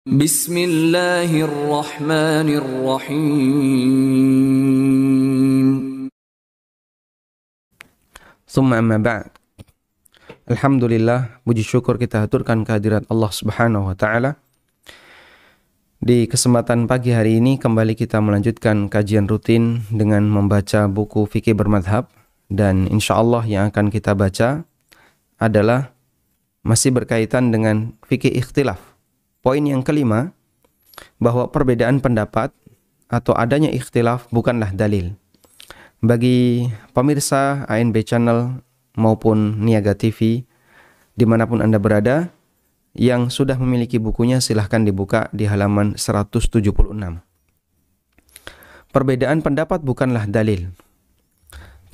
Bismillahirrahmanirrahim. Summa amma ba'd. Alhamdulillah, puji syukur kita haturkan kehadirat Allah Subhanahu wa taala. Di kesempatan pagi hari ini kembali kita melanjutkan kajian rutin dengan membaca buku fikih bermadhab, dan insyaallah yang akan kita baca adalah masih berkaitan dengan fikih ikhtilaf. Poin yang kelima, bahwa perbedaan pendapat atau adanya ikhtilaf bukanlah dalil. Bagi pemirsa ANB Channel maupun Niaga TV dimanapun Anda berada, yang sudah memiliki bukunya silahkan dibuka di halaman 176. Perbedaan pendapat bukanlah dalil.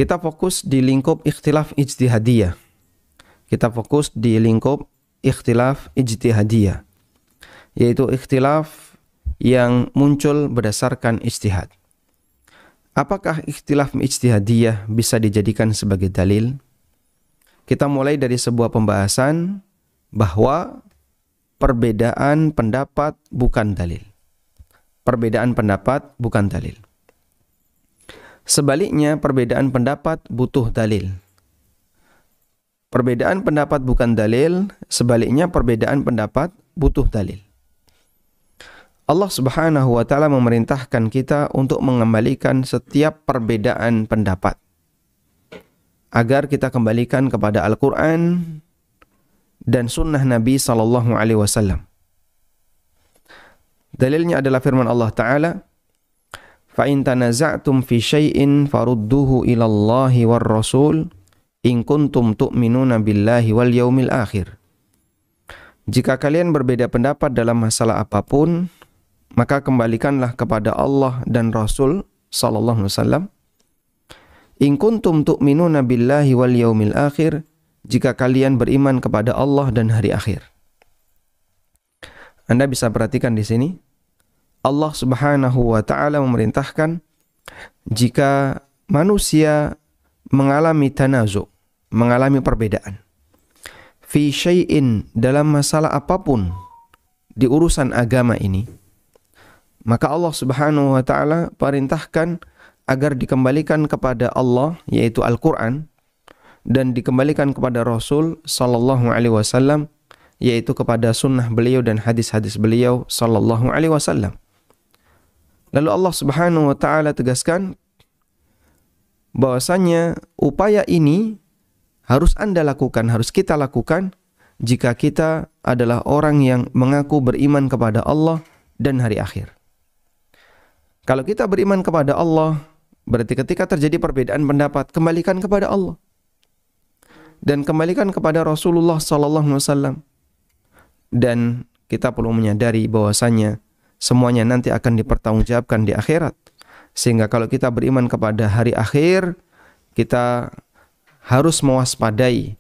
Kita fokus di lingkup ikhtilaf ijtihadiyah. Kita fokus di lingkup ikhtilaf ijtihadiyah, yaitu ikhtilaf yang muncul berdasarkan ijtihad. Apakah ikhtilaf ijtihadiyah bisa dijadikan sebagai dalil? Kita mulai dari sebuah pembahasan bahwa perbedaan pendapat bukan dalil. Perbedaan pendapat bukan dalil. Sebaliknya, perbedaan pendapat butuh dalil. Perbedaan pendapat bukan dalil, sebaliknya perbedaan pendapat butuh dalil. Allah Subhanahu wa taala memerintahkan kita untuk mengembalikan setiap perbedaan pendapat agar kita kembalikan kepada Al-Qur'an dan sunnah Nabi sallallahu alaihi wasallam. Dalilnya adalah firman Allah taala, "Fa in tanaza'tum fi syai'in farudduhu ila Allahi war Rasul in kuntum tu'minuna billahi wal yaumil akhir." Jika kalian berbeda pendapat dalam masalah apapun, maka kembalikanlah kepada Allah dan Rasul sallallahu alaihi wasallam. In kuntum tu'minuna billahi wal yaumil akhir, jika kalian beriman kepada Allah dan hari akhir. Anda bisa perhatikan di sini, Allah Subhanahu wa taala memerintahkan jika manusia mengalami tanazu, mengalami perbedaan fi syai'in, dalam masalah apapun di urusan agama ini, maka Allah Subhanahu wa taala perintahkan agar dikembalikan kepada Allah, yaitu Al-Qur'an, dan dikembalikan kepada Rasul sallallahu alaihi wasallam, yaitu kepada sunnah beliau dan hadis-hadis beliau sallallahu alaihi wasallam. Lalu Allah Subhanahu wa taala tegaskan bahwasanya upaya ini harus Anda lakukan, harus kita lakukan jika kita adalah orang yang mengaku beriman kepada Allah dan hari akhir. Kalau kita beriman kepada Allah, berarti ketika terjadi perbedaan pendapat, kembalikan kepada Allah dan kembalikan kepada Rasulullah sallallahu alaihi wasallam. Dan kita perlu menyadari bahwasanya semuanya nanti akan dipertanggungjawabkan di akhirat. Sehingga kalau kita beriman kepada hari akhir, kita harus mewaspadai,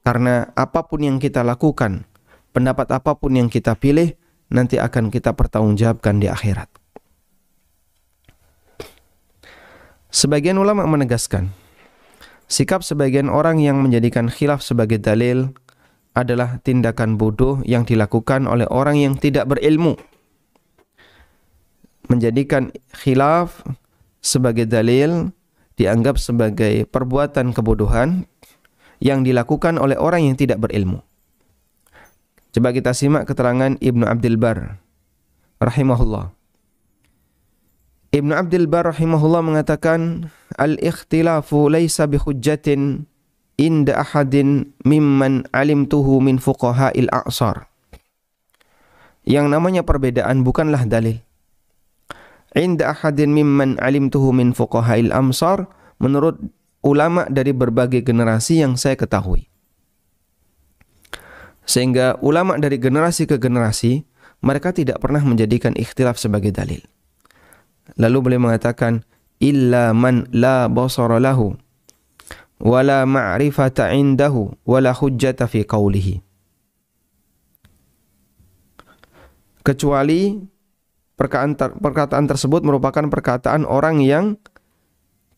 karena apapun yang kita lakukan, pendapat apapun yang kita pilih, nanti akan kita pertanggungjawabkan di akhirat. Sebagian ulama menegaskan, sikap sebagian orang yang menjadikan khilaf sebagai dalil adalah tindakan bodoh yang dilakukan oleh orang yang tidak berilmu. Menjadikan khilaf sebagai dalil dianggap sebagai perbuatan kebodohan yang dilakukan oleh orang yang tidak berilmu. Coba kita simak keterangan Ibnu Abdul Bar rahimahullah. Ibnu Abdul Bar rahimahullah mengatakan, al-ikhtilafu laysa bihujjatin inda ahadin mimman alimtuhu min fuqaha'il a'sar. Yang namanya perbedaan bukanlah dalil. Inda ahadin mimman alimtuhu min fuqaha'il amsar, menurut ulama dari berbagai generasi yang saya ketahui. Sehingga ulama dari generasi ke generasi, mereka tidak pernah menjadikan ikhtilaf sebagai dalil. Lalu beliau mengatakan, illa man la basara lahu wala ma'rifata indahu wala hujjata fi qawlihi. Kecuali perkataan tersebut merupakan perkataan orang yang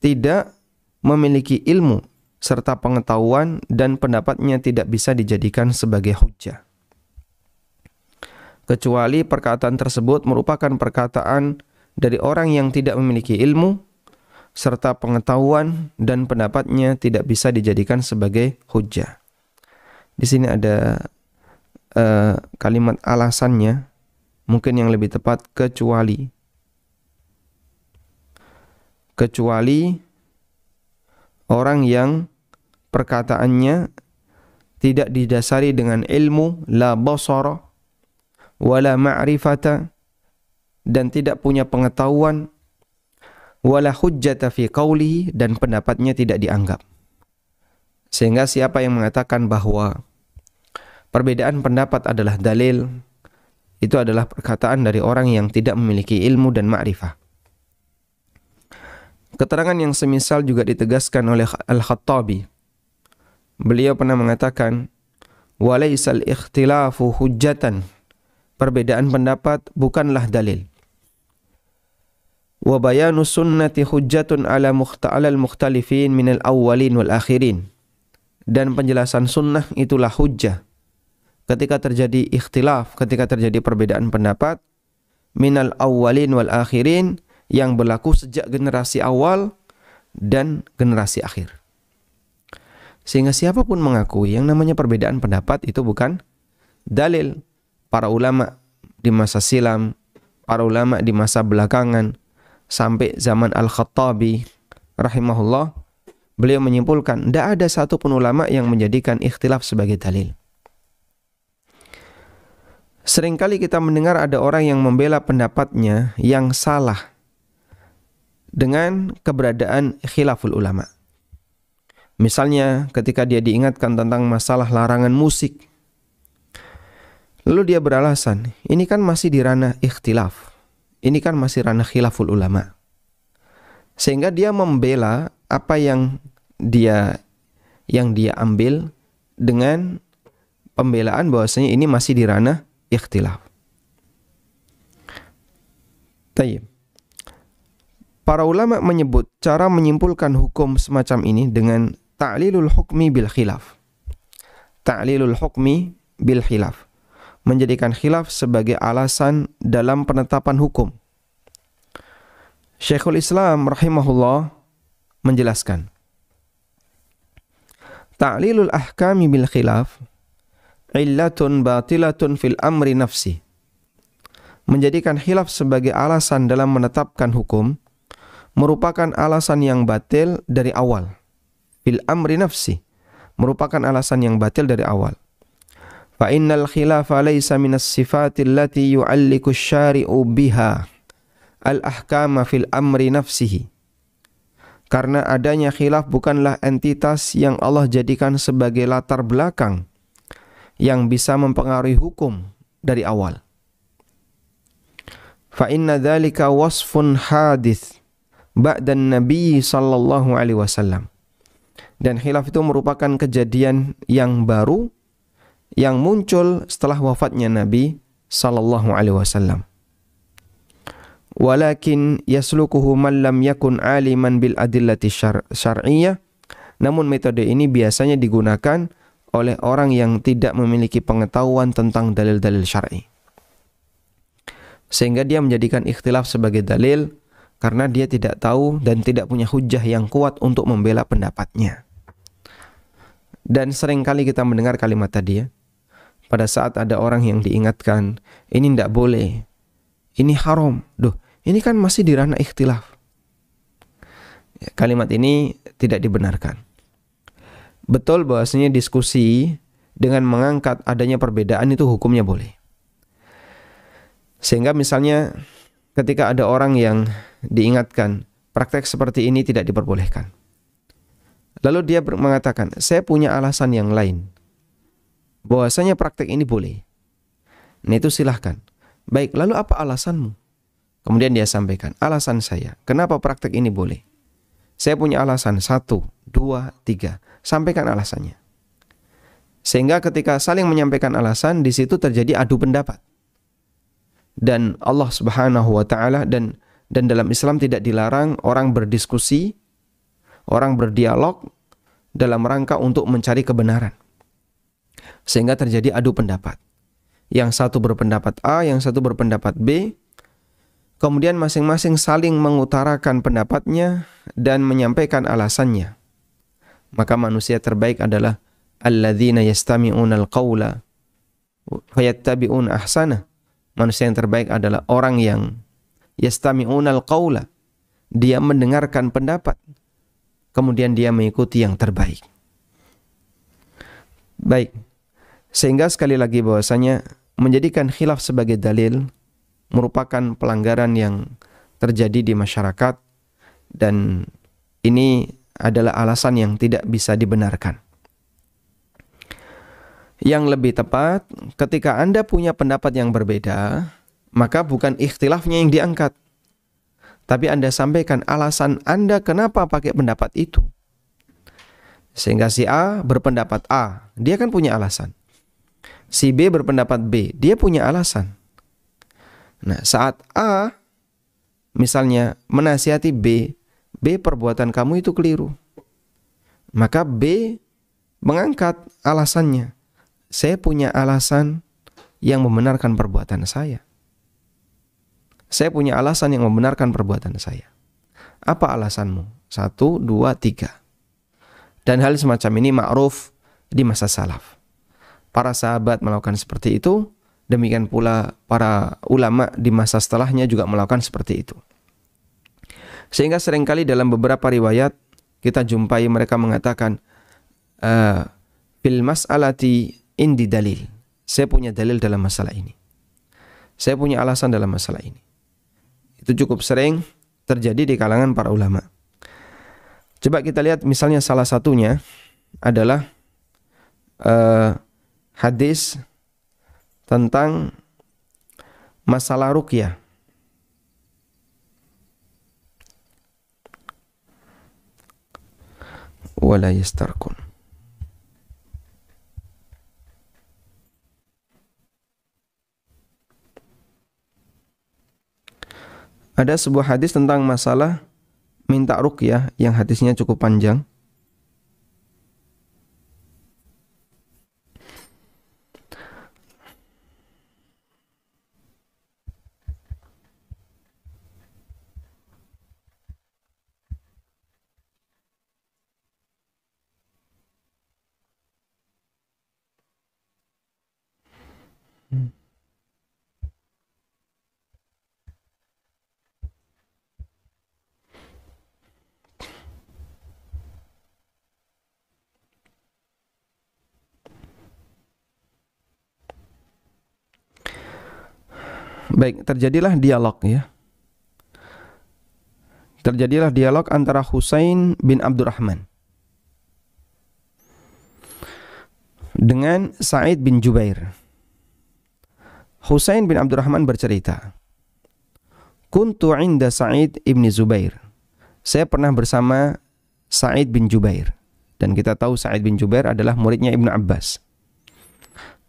tidak memiliki ilmu serta pengetahuan dan pendapatnya tidak bisa dijadikan sebagai hujjah. kecuali perkataan tersebut merupakan perkataan dari orang yang tidak memiliki ilmu serta pengetahuan dan pendapatnya tidak bisa dijadikan sebagai hujjah. Di sini ada kalimat alasannya, mungkin yang lebih tepat kecuali orang yang perkataannya tidak didasari dengan ilmu, la basara wala ma'rifata, dan tidak punya pengetahuan, wala hujjata fi qawlihi, dan pendapatnya tidak dianggap. Sehingga siapa yang mengatakan bahwa perbedaan pendapat adalah dalil, itu adalah perkataan dari orang yang tidak memiliki ilmu dan ma'rifah. Keterangan yang semisal juga ditegaskan oleh Al-Khattabi. Beliau pernah mengatakan, walaisal ikhtilafu hujjatan, perbedaan pendapat bukanlah dalil. Wa bayanu sunnati hujjatun ala al-mukhtalifin minal awwalin wal akhirin. Dan penjelasan sunnah itulah hujjah ketika terjadi ikhtilaf, ketika terjadi perbedaan pendapat, minal awwalin wal akhirin, yang berlaku sejak generasi awal dan generasi akhir. Sehingga siapapun mengakui yang namanya perbedaan pendapat itu bukan dalil. Para ulama di masa silam, para ulama di masa belakangan, sampai zaman Al-Khattabi rahimahullah, beliau menyimpulkan tidak ada satupun ulama yang menjadikan ikhtilaf sebagai dalil. Seringkali kita mendengar ada orang yang membela pendapatnya yang salah dengan keberadaan khilaful ulama. Misalnya ketika dia diingatkan tentang masalah larangan musik, lalu dia beralasan, ini kan masih di ranah ikhtilaf, ini kan masih ranah khilaful ulama. Sehingga dia membela apa yang dia ambil dengan pembelaan bahwasanya ini masih di ranah ikhtilaf. Tayyib. Para ulama menyebut cara menyimpulkan hukum semacam ini dengan ta'lilul hukmi bil khilaf. Ta'lilul hukmi bil khilaf, menjadikan khilaf sebagai alasan dalam penetapan hukum. Syekhul Islam rahimahullah menjelaskan, ta'lilul ahkami bil khilaf illatun batilatun fil amri nafsi. Menjadikan khilaf sebagai alasan dalam menetapkan hukum merupakan alasan yang batil dari awal. Fil amri nafsi, merupakan alasan yang batil dari awal. Fa innal khilafa laysa minas sifatil lati yu'alliku syari'u biha al-ahkama fil amri nafsihi. Karena adanya khilaf bukanlah entitas yang Allah jadikan sebagai latar belakang yang bisa mempengaruhi hukum dari awal. Fa inna dzalika wasfun hadits ba'dan Nabi sallallahu alaihi wasallam. Dan khilaf itu merupakan kejadian yang baru yang muncul setelah wafatnya Nabi sallallahu alaihi wasallam. Walakin yaslukuhu man lam yakun aliman bil adillati syar'iyyah. Namun metode ini biasanya digunakan oleh orang yang tidak memiliki pengetahuan tentang dalil-dalil syar'i. Sehingga dia menjadikan ikhtilaf sebagai dalil karena dia tidak tahu dan tidak punya hujjah yang kuat untuk membela pendapatnya. Dan seringkali kita mendengar kalimat tadi ya, pada saat ada orang yang diingatkan, ini tidak boleh, ini haram, ini kan masih di ranah ikhtilaf. Ya, kalimat ini tidak dibenarkan. Betul bahwasanya diskusi dengan mengangkat adanya perbedaan itu hukumnya boleh. Sehingga misalnya ketika ada orang yang diingatkan praktek seperti ini tidak diperbolehkan, lalu dia mengatakan, saya punya alasan yang lain bahwasanya praktek ini boleh. Nah itu silahkan. Baik, lalu apa alasanmu? Kemudian dia sampaikan, alasan saya, kenapa praktek ini boleh? Saya punya alasan 1, 2, 3. Sampaikan alasannya. Sehingga ketika saling menyampaikan alasan, di situ terjadi adu pendapat. Dan Allah Subhanahu wa taala dan dalam Islam tidak dilarang orang berdiskusi, orang berdialog dalam rangka untuk mencari kebenaran. Sehingga terjadi adu pendapat. Yang satu berpendapat A, yang satu berpendapat B. Kemudian masing-masing saling mengutarakan pendapatnya dan menyampaikan alasannya. Maka manusia terbaik adalah alladzina yastami'una al-qawla fayattabi'una ahsana. Manusia yang terbaik adalah orang yang yastami'una al-qawla. Dia mendengarkan pendapat, kemudian dia mengikuti yang terbaik. Baik. Sehingga sekali lagi bahwasanya menjadikan khilaf sebagai dalil merupakan pelanggaran yang terjadi di masyarakat, dan ini adalah alasan yang tidak bisa dibenarkan. Yang lebih tepat, ketika Anda punya pendapat yang berbeda, maka bukan ikhtilafnya yang diangkat, tapi Anda sampaikan alasan Anda kenapa pakai pendapat itu. Sehingga si A berpendapat A, dia kan punya alasan. Si B berpendapat B, dia punya alasan. Nah, saat A misalnya menasihati B, B perbuatan kamu itu keliru. Maka B mengangkat alasannya. Saya punya alasan yang membenarkan perbuatan saya. Saya punya alasan yang membenarkan perbuatan saya. Apa alasanmu? 1, 2, 3. Dan hal semacam ini ma'ruf di masa salaf. Para sahabat melakukan seperti itu, demikian pula para ulama di masa setelahnya juga melakukan seperti itu. Sehingga seringkali dalam beberapa riwayat kita jumpai mereka mengatakan fil mas'alati indi dalil. Saya punya dalil dalam masalah ini. Saya punya alasan dalam masalah ini. Itu cukup sering terjadi di kalangan para ulama. Coba kita lihat misalnya salah satunya adalah hadis tentang masalah ruqyah. Wala yastarqun. Ada sebuah hadis tentang masalah minta ruqyah yang hadisnya cukup panjang. Baik, terjadilah dialog ya. Terjadilah dialog antara Husain bin Abdurrahman dengan Sa'id bin Jubair. Husain bin Abdurrahman bercerita, "Kuntu 'inda Sa'id bin Zubair." Saya pernah bersama Sa'id bin Jubair, dan kita tahu Sa'id bin Jubair adalah muridnya Ibnu Abbas.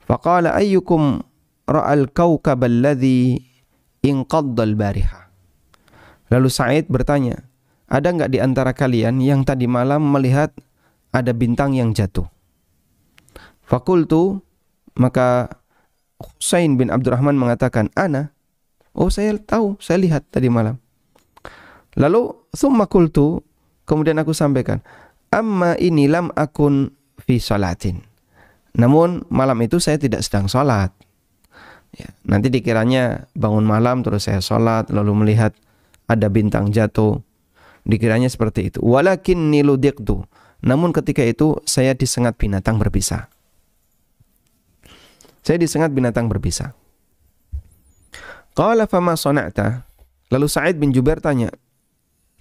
Faqala ayyukum ra'al kawkab alladhi inqadda al-bariha. Lalu Sa'id bertanya, ada enggak di antara kalian yang tadi malam melihat ada bintang yang jatuh? Fakultu, maka Husain bin Abdurrahman mengatakan, ana. Oh, saya tahu, saya lihat tadi malam. Lalu summa kultu, kemudian aku sampaikan, amma ini lam akun fi salatin. Namun malam itu saya tidak sedang salat. Ya, nanti dikiranya bangun malam terus saya sholat lalu melihat ada bintang jatuh, dikiranya seperti itu. Walakin niludiqtu, namun ketika itu saya disengat binatang berbisa. Saya disengat binatang berbisa. Qala fama sana'ta. Lalu Sa'id bin Jubair tanya,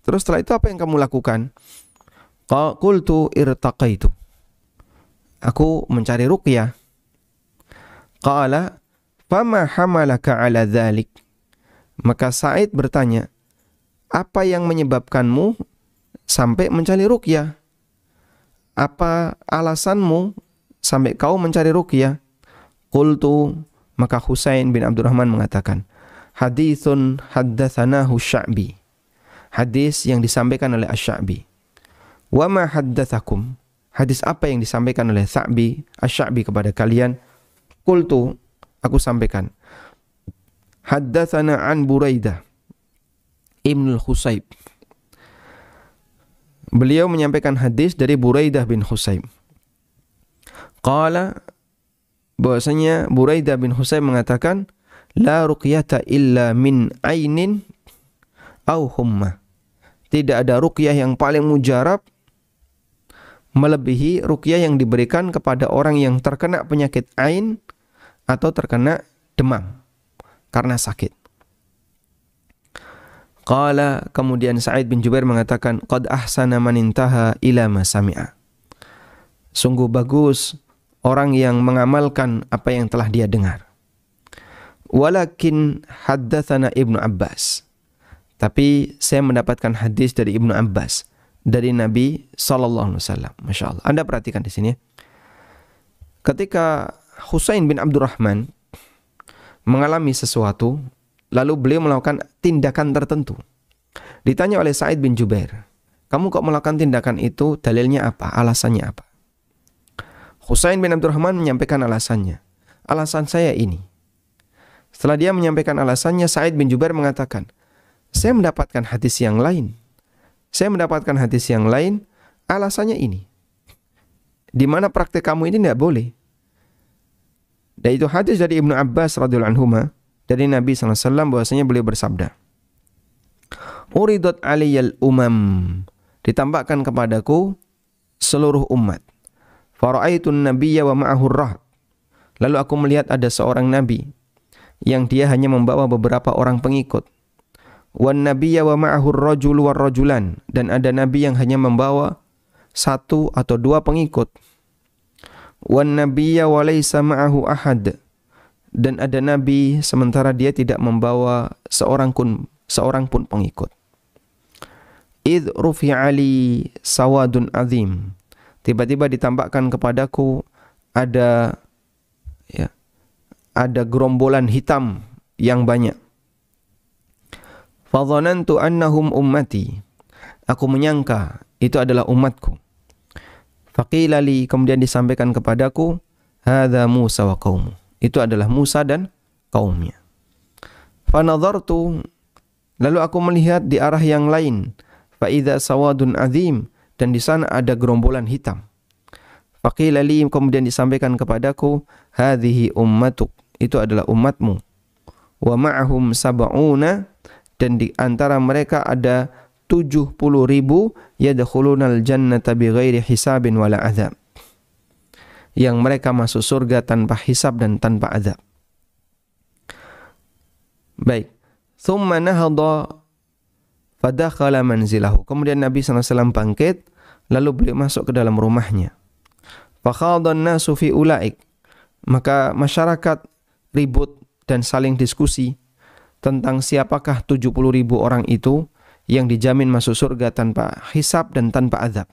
terus setelah itu apa yang kamu lakukan? Qultu irtaqaitu. Aku mencari ruqyah. Qala fama hamalaka ala dzalik. Maka Sa'id bertanya, apa yang menyebabkanmu sampai mencari ruqyah? Apa alasanmu sampai kau mencari ruqyah? Qultu, maka Husain bin Abdurrahman mengatakan, haditsun haddatsanahu Sya'bi. Hadis yang disampaikan oleh Asy-Sya'bi. Wa ma haddatsakum? Hadis apa yang disampaikan oleh Sya'bi, Asy-Sya'bi kepada kalian? Qultu, aku sampaikan. Haddatsana an Buraidah Ibn al-Husayb. Beliau menyampaikan hadis dari Buraidah bin Husayb. Qala, bahwasanya Buraidah bin Husayb mengatakan, la ruqyata illa min ainin au hummah. Tidak ada ruqyah yang paling mujarab melebihi ruqyah yang diberikan kepada orang yang terkena penyakit ain atau terkena demam karena sakit. Qala, kemudian Sa'id bin Jubair mengatakan, qad ahsana man intaha ila ma sami'a. Sungguh bagus orang yang mengamalkan apa yang telah dia dengar. Walakin haddatsana Ibnu Abbas. Tapi saya mendapatkan hadis dari Ibnu Abbas dari Nabi sallallahu alaihi wasallam. Masya Allah. Anda perhatikan di sini. Ketika Husain bin Abdurrahman mengalami sesuatu, lalu beliau melakukan tindakan tertentu. Ditanya oleh Sa'id bin Jubair, kamu kok melakukan tindakan itu, dalilnya apa? Alasannya apa? Husain bin Abdurrahman menyampaikan alasannya. Alasan saya ini. Setelah dia menyampaikan alasannya, Sa'id bin Jubair mengatakan, saya mendapatkan hadis yang lain. Saya mendapatkan hadis yang lain, alasannya ini. Di mana praktek kamu ini tidak boleh. Dan itu hadis dari Ibnu Abbas radhiyallahu anhuma dari Nabi SAW bahwasanya beliau bersabda, Uridat aliyal umam, ditampakkan kepadaku seluruh umat. Fara'aitun nabiyya wa ma'ahur rahb. Lalu aku melihat ada seorang nabi yang dia hanya membawa beberapa orang pengikut. Wan nabiyya wa ma'ahur rajul war rajulan, dan ada nabi yang hanya membawa satu atau dua pengikut. Wan nabiyya wa laysa ma'ahu ahad, dan ada nabi sementara dia tidak membawa seorang pun pengikut. Idh rufi'a li sawadun azim, tiba-tiba ditampakkan kepadaku ada gerombolan hitam yang banyak. Fadhanantu annahum ummati, aku menyangka itu adalah umatku. Faqila li, kemudian disampaikan kepadaku, hadza Musa wa qaumu, itu adalah Musa dan kaumnya. Fanadhartu, lalu aku melihat di arah yang lain, fa idza sawadun azim, dan di sana ada gerombolan hitam. Faqila li, kemudian disampaikan kepadaku, hadhihi ummatuk, itu adalah umatmu. Wa ma'ahum sab'una, dan di antara mereka ada 70.000 yadkhulunal jannata bighairi hisabin wala azab, yang mereka masuk surga tanpa hisab dan tanpa azab. Baik. Thumma nahadha fadakhala manzilahu. Kemudian Nabi SAW bangkit, lalu beliau masuk ke dalam rumahnya. Fakhadhan nasu fi ulaik, maka masyarakat ribut dan saling diskusi tentang siapakah 70.000 orang itu yang dijamin masuk surga tanpa hisab dan tanpa azab.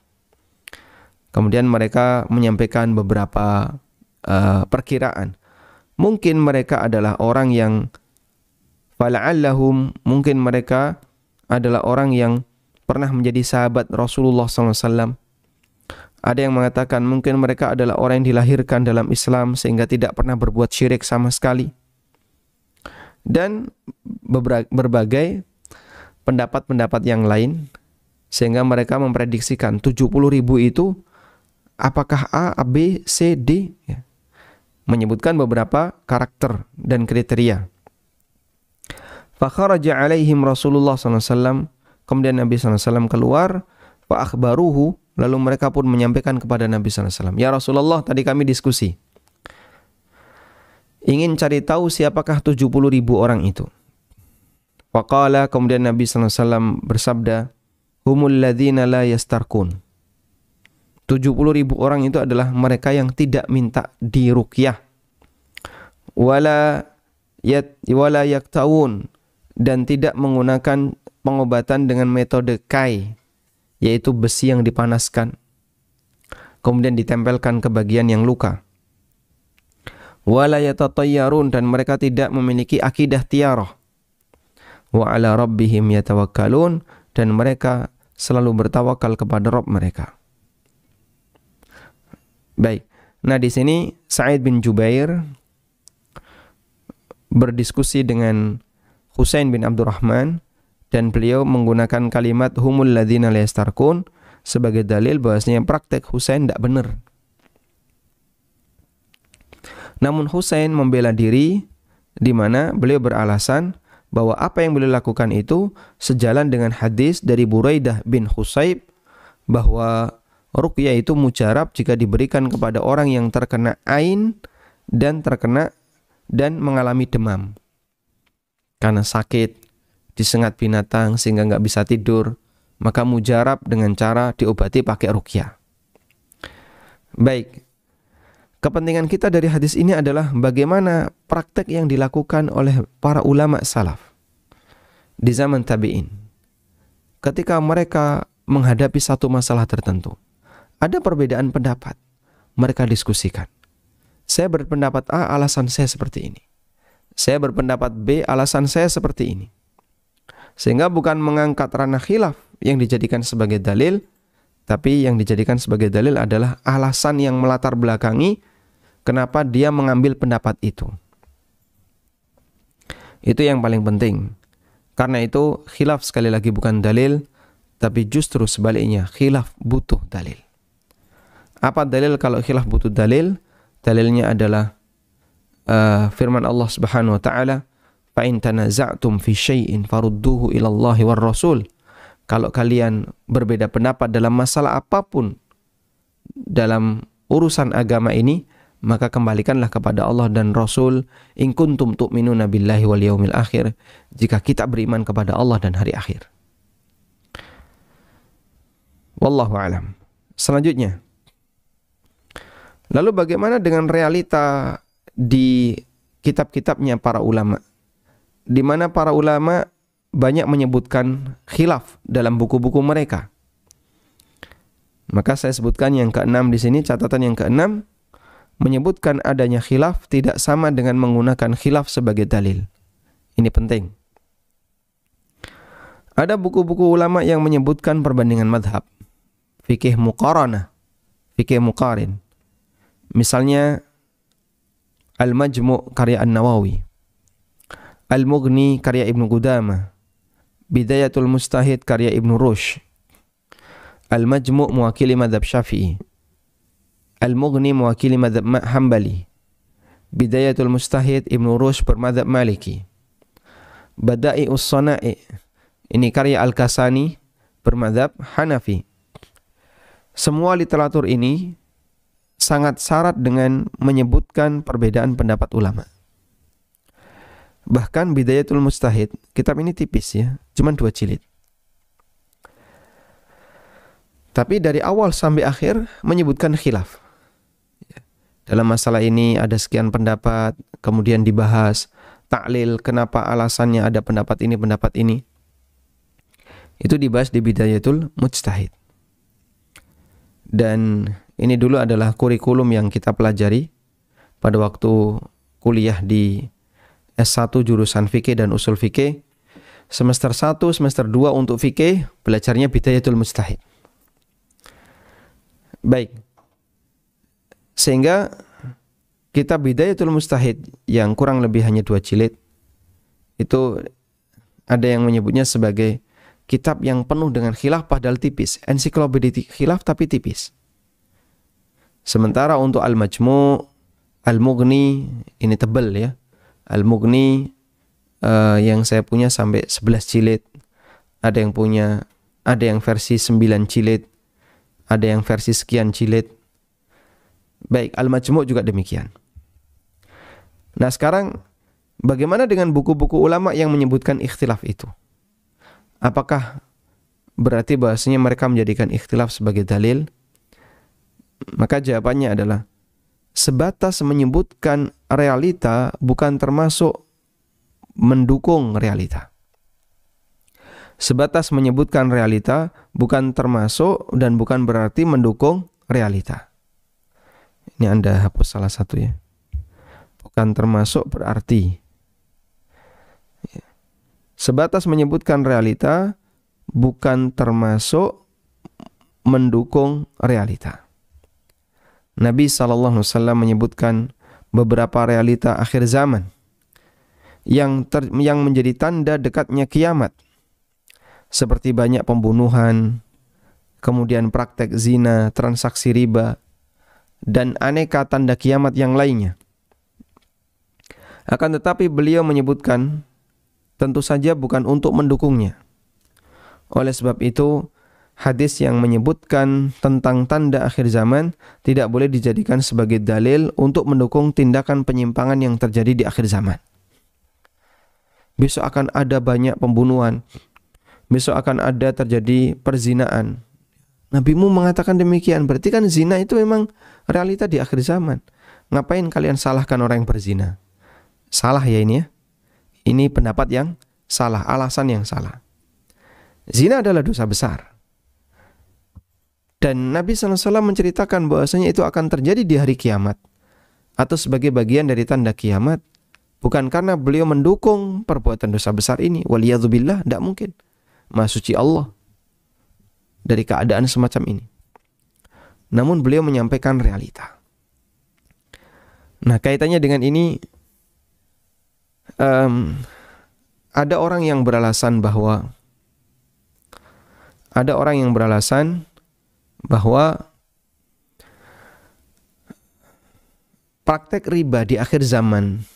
Kemudian mereka menyampaikan beberapa perkiraan. Mungkin mereka adalah orang yang fala'allahum, mungkin mereka adalah orang yang pernah menjadi sahabat Rasulullah SAW. Ada yang mengatakan mungkin mereka adalah orang yang dilahirkan dalam Islam sehingga tidak pernah berbuat syirik sama sekali. Dan berbagai pendapat-pendapat yang lain, sehingga mereka memprediksikan 70.000 itu apakah A, B, C, D, ya. Menyebutkan beberapa karakter dan kriteria. Fakharaja alaihim Rasulullah SAW, kemudian Nabi SAW keluar, fa akhbaruhu, lalu mereka pun menyampaikan kepada Nabi SAW, ya Rasulullah, tadi kami diskusi, ingin cari tahu siapakah 70.000 orang itu. Faqala, kemudian Nabi SAW bersabda, humul ladzina la yastarkun. 70.000 orang itu adalah mereka yang tidak minta diruqyah. Wala yaktawun, dan tidak menggunakan pengobatan dengan metode kai, yaitu besi yang dipanaskan kemudian ditempelkan ke bagian yang luka. Wala yatatayyarun, dan mereka tidak memiliki akidah tiarah. Wa ala rabbihim yatawakkalun, dan mereka selalu bertawakal kepada Rabb mereka. Baik. Nah, di sini Sa'id bin Jubair berdiskusi dengan Husain bin Abdurrahman dan beliau menggunakan kalimat humul ladzina la yastarqun sebagai dalil bahwasanya praktek Husain tidak benar. Namun Husain membela diri di mana beliau beralasan bahwa apa yang beliau lakukan itu sejalan dengan hadis dari Buraidah bin Husayb bahwa ruqyah itu mujarab jika diberikan kepada orang yang terkena ain dan mengalami demam. Karena sakit, disengat binatang sehingga nggak bisa tidur, maka mujarab dengan cara diobati pakai ruqyah. Baik, kepentingan kita dari hadis ini adalah bagaimana praktek yang dilakukan oleh para ulama salaf di zaman tabi'in. Ketika mereka menghadapi satu masalah tertentu, ada perbedaan pendapat, mereka diskusikan. Saya berpendapat A, alasan saya seperti ini. Saya berpendapat B, alasan saya seperti ini. Sehingga bukan mengangkat ranah khilaf yang dijadikan sebagai dalil, tapi yang dijadikan sebagai dalil adalah alasan yang melatar belakangi kenapa dia mengambil pendapat itu. Itu yang paling penting. Karena itu khilaf sekali lagi bukan dalil, tapi justru sebaliknya khilaf butuh dalil. Apa dalil kalau khilaf butuh dalil? Dalilnya adalah firman Allah Subhanahu wa taala, "Fa in tanaza'tum fi syai'in farudduhu ila Allahi war Rasul." Kalau kalian berbeda pendapat dalam masalah apapun dalam urusan agama ini, maka kembalikanlah kepada Allah dan Rasul, in kuntum tu'minuna billahi wal yaumil akhir, jika kita beriman kepada Allah dan hari akhir. Wallahu a'lam. Selanjutnya, lalu bagaimana dengan realita di kitab-kitabnya para ulama, di mana para ulama banyak menyebutkan khilaf dalam buku-buku mereka? Maka saya sebutkan yang keenam di sini, catatan yang keenam, menyebutkan adanya khilaf tidak sama dengan menggunakan khilaf sebagai dalil. Ini penting. Ada buku-buku ulama yang menyebutkan perbandingan madhab, fikih muqaranah, fikih muqarin. Misalnya Al-Majmu' karya An-Nawawi, Al-Mughni karya Ibnu Qudamah, Bidayatul Mustahid karya Ibnu Rushd, Al-Majmu' mewakili madhab Syafi'i, Al-Mughni mewakili madhab Hambali, Bidayatul Mustahid Ibnu Rushd bermadhab Maliki, Bada'i'us Sana'i, ini karya Al-Kasani bermadhab Hanafi. Semua literatur ini sangat syarat dengan menyebutkan perbedaan pendapat ulama. Bahkan Bidayatul Mustahid, kitab ini tipis ya, cuma 2 jilid. Tapi dari awal sampai akhir menyebutkan khilaf. Dalam masalah ini ada sekian pendapat, kemudian dibahas taklil kenapa alasannya ada pendapat ini, pendapat ini. Itu dibahas di Bidayatul Mujtahid. Dan ini dulu adalah kurikulum yang kita pelajari pada waktu kuliah di S1 jurusan fikih dan usul fikih. Semester 1, semester 2 untuk fikih belajarnya Bidayatul Mujtahid. Baik. Sehingga kitab Bidayatul Mujtahid yang kurang lebih hanya 2 jilid itu ada yang menyebutnya sebagai kitab yang penuh dengan khilaf padahal tipis. Ensiklopedia khilaf tapi tipis. Sementara untuk Al-Majmu', Al-Mughni ini tebal ya. Al-Mughni yang saya punya sampai 11 jilid. Ada yang versi 9 jilid. Ada yang versi sekian jilid. Baik, Al-Majmu' juga demikian. Nah, sekarang bagaimana dengan buku-buku ulama yang menyebutkan ikhtilaf itu? Apakah berarti bahasanya mereka menjadikan ikhtilaf sebagai dalil? Maka jawabannya adalah sebatas menyebutkan realita bukan termasuk mendukung realita. Sebatas menyebutkan realita bukan termasuk dan bukan berarti mendukung realita. Ini Anda hapus salah satu ya. Bukan termasuk berarti. Sebatas menyebutkan realita bukan termasuk mendukung realita. Nabi SAW menyebutkan beberapa realita akhir zaman. yang menjadi tanda dekatnya kiamat, seperti banyak pembunuhan, kemudian praktek zina, transaksi riba, dan aneka tanda kiamat yang lainnya. Akan tetapi beliau menyebutkan tentu saja bukan untuk mendukungnya. Oleh sebab itu, hadis yang menyebutkan tentang tanda akhir zaman tidak boleh dijadikan sebagai dalil untuk mendukung tindakan penyimpangan yang terjadi di akhir zaman. Besok akan ada banyak pembunuhan, besok akan ada terjadi perzinaan. Nabimu mengatakan demikian, berarti kan zina itu memang realita di akhir zaman. Ngapain kalian salahkan orang yang berzina? Salah ya ini ya. Ini pendapat yang salah, alasan yang salah. Zina adalah dosa besar. Dan Nabi SAW menceritakan bahwasanya itu akan terjadi di hari kiamat, atau sebagai bagian dari tanda kiamat. Bukan karena beliau mendukung perbuatan dosa besar ini. Waliyadzubillah, tidak mungkin. Maha suci Allah dari keadaan semacam ini. Namun beliau menyampaikan realita. Nah, kaitannya dengan ini, ada orang yang beralasan bahwa praktek riba di akhir zaman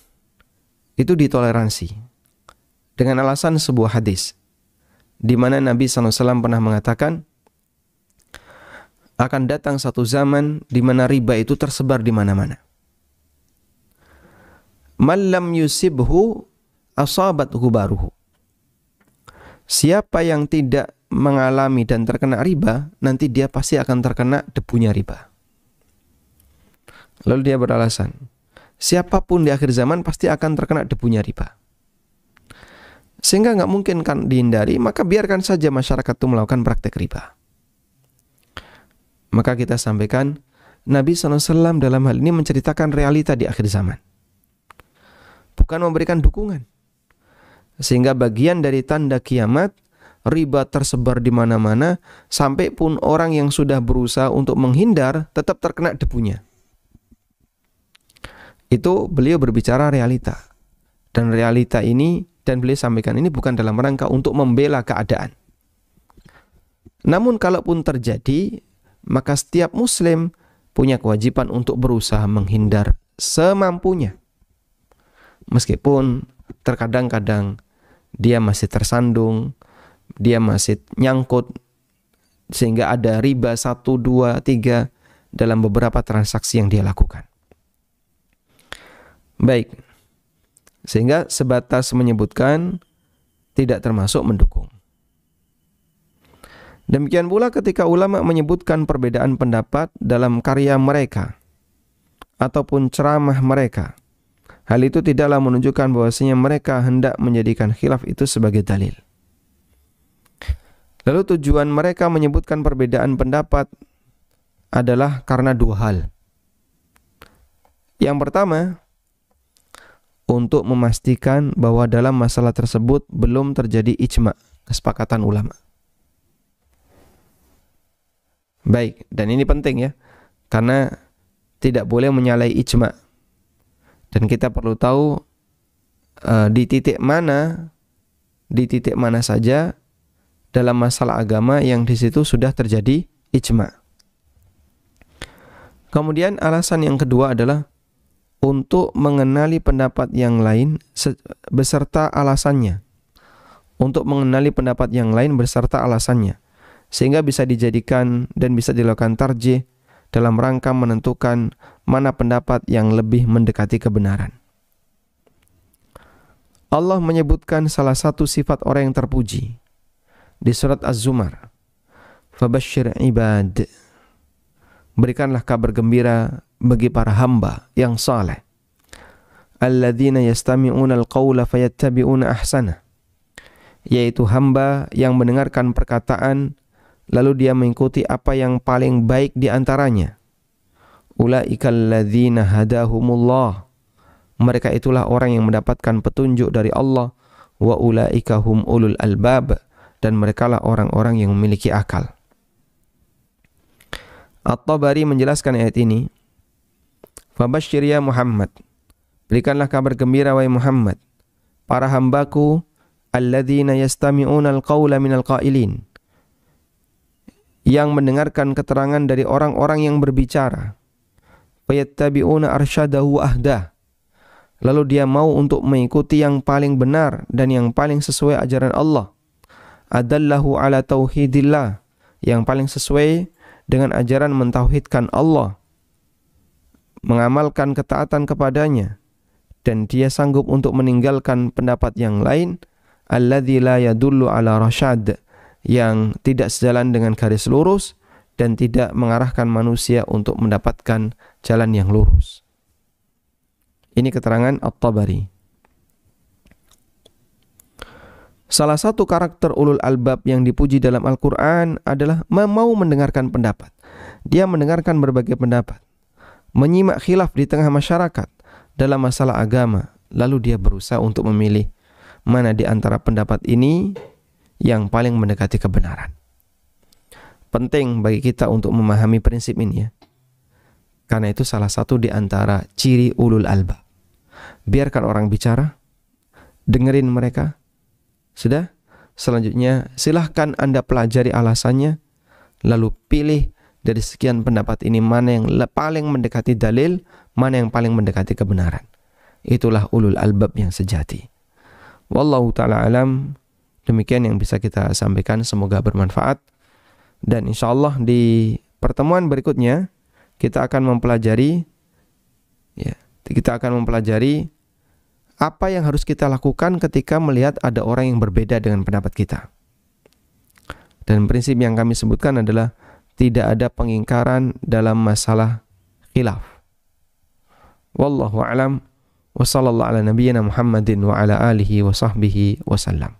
itu ditoleransi dengan alasan sebuah hadis di mana Nabi SAW pernah mengatakan akan datang satu zaman di mana riba itu tersebar di mana-mana. Man lam yusibhu asabathu baruhu. Siapa yang tidak mengalami dan terkena riba, nanti dia pasti akan terkena debunya riba. Lalu dia beralasan, siapapun di akhir zaman pasti akan terkena debunya riba. Sehingga nggak mungkin kan dihindari, maka biarkan saja masyarakat itu melakukan praktek riba. Maka kita sampaikan, Nabi SAW dalam hal ini menceritakan realita di akhir zaman, bukan memberikan dukungan. Sehingga bagian dari tanda kiamat, riba tersebar di mana-mana, sampai pun orang yang sudah berusaha untuk menghindar tetap terkena debunya. Itu beliau berbicara realita. Dan realita ini, dan beliau sampaikan ini bukan dalam rangka untuk membela keadaan. Namun kalaupun terjadi, maka setiap muslim punya kewajiban untuk berusaha menghindar semampunya. Meskipun terkadang-kadang dia masih tersandung, dia masih nyangkut, sehingga ada riba 1, 2, 3 dalam beberapa transaksi yang dia lakukan. Baik, sehingga sebatas menyebutkan, tidak termasuk mendukung. Demikian pula ketika ulama menyebutkan perbedaan pendapat dalam karya mereka ataupun ceramah mereka, hal itu tidaklah menunjukkan bahwasanya mereka hendak menjadikan khilaf itu sebagai dalil. Lalu tujuan mereka menyebutkan perbedaan pendapat adalah karena dua hal. Yang pertama, untuk memastikan bahwa dalam masalah tersebut belum terjadi ijma', kesepakatan ulama. Baik, dan ini penting ya, karena tidak boleh menyalahi ijma'. Dan kita perlu tahu di titik mana saja dalam masalah agama yang di situ sudah terjadi ijma'. Kemudian alasan yang kedua adalah untuk mengenali pendapat yang lain beserta alasannya. Untuk mengenali pendapat yang lain beserta alasannya, sehingga bisa dijadikan dan bisa dilakukan tarjih dalam rangka menentukan mana pendapat yang lebih mendekati kebenaran. Allah menyebutkan salah satu sifat orang yang terpuji di surat Az-Zumar. Fabashshir ibad. Berikanlah kabar gembira bagi para hamba yang saleh. Alladzina yastami'una al-qawla fayattabi'una ahsana. Yaitu hamba yang mendengarkan perkataan lalu dia mengikuti apa yang paling baik di antaranya. Ulaikal ladzina hadahumullah. Mereka itulah orang yang mendapatkan petunjuk dari Allah. Wa ulaika hum ulul albab. Dan merekalah orang-orang yang memiliki akal. At-Tabari menjelaskan ayat ini. Fabashshir ya Muhammad. Berikanlah kabar gembira wahai Muhammad para hambaku alladzina yastami'una al-qawla minal qailin, yang mendengarkan keterangan dari orang-orang yang berbicara, fayattabi'una arsyadahu ahdah, lalu dia mau untuk mengikuti yang paling benar dan yang paling sesuai ajaran Allah, adallahu ala tauhidillah, yang paling sesuai dengan ajaran mentauhidkan Allah, mengamalkan ketaatan kepadanya, dan dia sanggup untuk meninggalkan pendapat yang lain, alladzi la yadullu ala rasyad, yang tidak sejalan dengan garis lurus dan tidak mengarahkan manusia untuk mendapatkan jalan yang lurus. Ini keterangan At-Tabari. Salah satu karakter ulul albab yang dipuji dalam Al-Quran adalah mau mendengarkan pendapat. Dia mendengarkan berbagai pendapat, menyimak khilaf di tengah masyarakat dalam masalah agama, lalu dia berusaha untuk memilih mana di antara pendapat ini yang paling mendekati kebenaran. Penting bagi kita untuk memahami prinsip ini ya. Karena itu salah satu di antara ciri ulul albab. Biarkan orang bicara, dengerin mereka. Sudah? Selanjutnya silahkan Anda pelajari alasannya, lalu pilih dari sekian pendapat ini mana yang paling mendekati dalil, mana yang paling mendekati kebenaran. Itulah ulul albab yang sejati. Wallahu ta'ala alam. Demikian yang bisa kita sampaikan, semoga bermanfaat. Dan insyaallah di pertemuan berikutnya kita akan mempelajari apa yang harus kita lakukan ketika melihat ada orang yang berbeda dengan pendapat kita. Dan prinsip yang kami sebutkan adalah tidak ada pengingkaran dalam masalah khilaf. Wallahu a'lam. Wa sallallahu ala nabiyyina Muhammadin wa ala alihi wa sahbihi wa sallam.